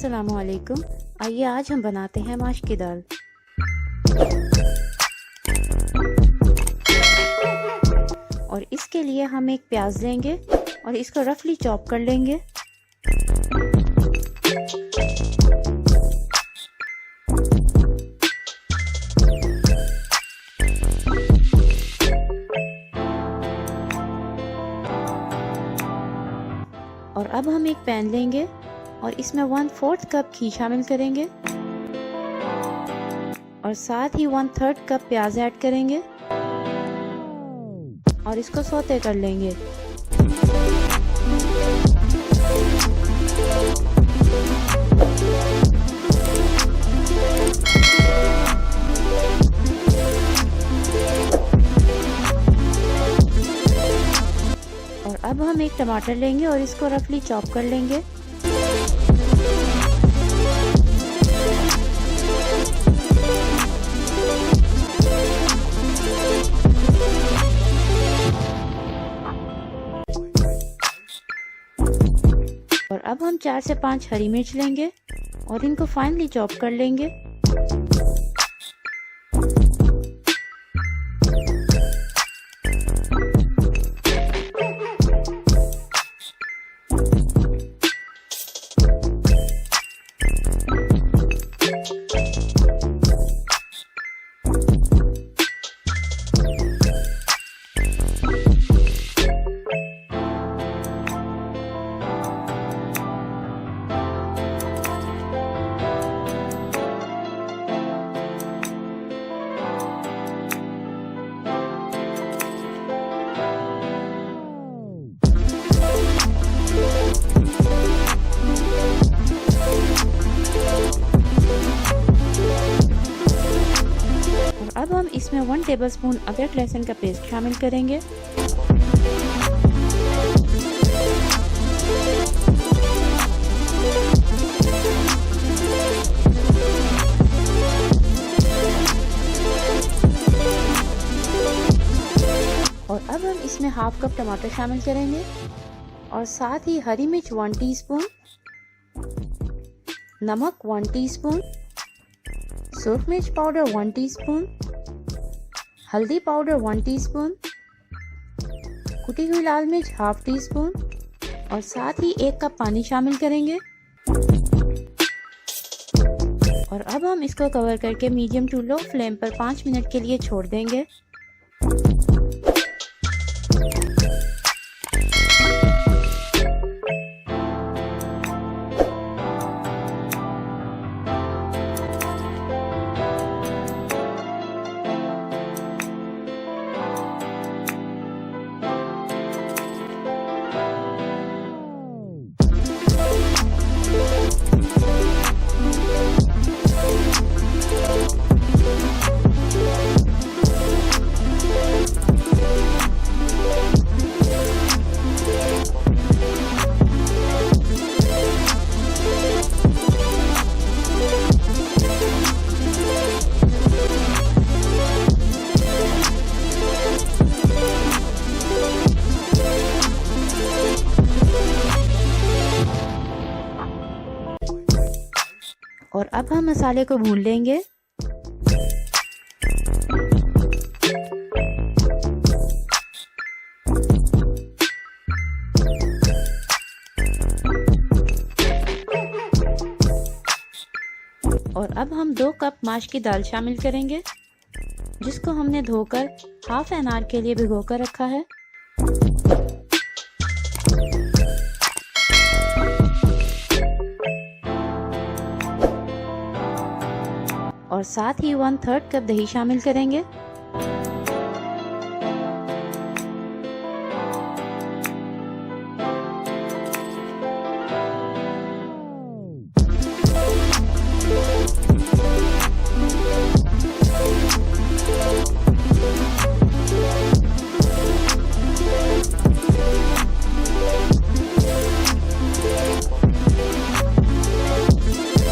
अस्सलामुअलैकुम। आइए आज हम बनाते हैं माश की दाल। और इसके लिए हम एक प्याज लेंगे और इसको रफली चॉप कर लेंगे। और अब हम एक पैन लेंगे और इसमें 1/4 कप घी शामिल करेंगे और साथ ही 1/3 कप प्याज ऐड करेंगे और इसको सौते कर लेंगे। और अब हम एक टमाटर लेंगे और इसको रफली चॉप कर लेंगे। और अब हम 4 से 5 हरी मिर्च लेंगे और इनको फाइनली चॉप कर लेंगे। अब हम इसमें 1 टेबलस्पून अदरक लहसुन का पेस्ट शामिल करेंगे। और अब हम इसमें 1/2 कप टमाटर शामिल करेंगे और साथ ही हरी मिर्च 1 टीस्पून, नमक 1 टीस्पून, सूरख मिर्च पाउडर 1 टीस्पून, हल्दी पाउडर 1 टीस्पून, कुटी हुई लाल मिर्च 1/2 टीस्पून और साथ ही 1 कप पानी शामिल करेंगे। और अब हम इसको कवर करके मीडियम टू लो फ्लेम पर 5 मिनट के लिए छोड़ देंगे। और अब हम मसाले को भून लेंगे। और अब हम 2 कप माश की दाल शामिल करेंगे जिसको हमने धोकर ½ एन आवर के लिए भिगोकर रखा है। और साथ ही 1/3 कप दही शामिल करेंगे।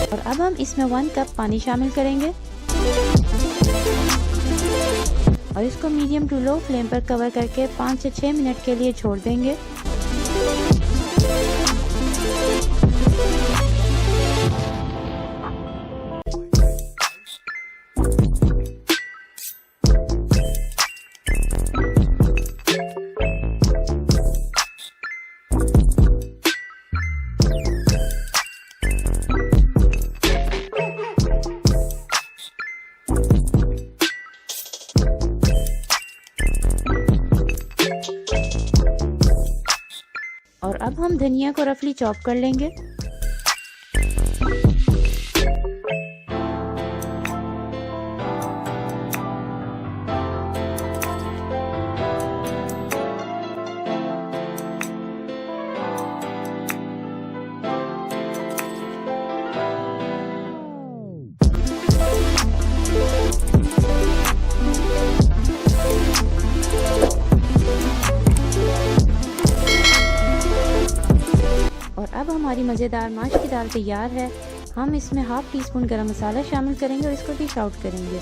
और अब हम इसमें 1 कप पानी शामिल करेंगे और इसको मीडियम टू लो फ्लेम पर कवर करके 5 से 6 मिनट के लिए छोड़ देंगे। अब हम धनिया को रफली चॉप कर लेंगे। और अब हमारी मज़ेदार माश की दाल तैयार है। हम इसमें हाफ टी स्पून गरम मसाला शामिल करेंगे और इसको डिश आउट करेंगे।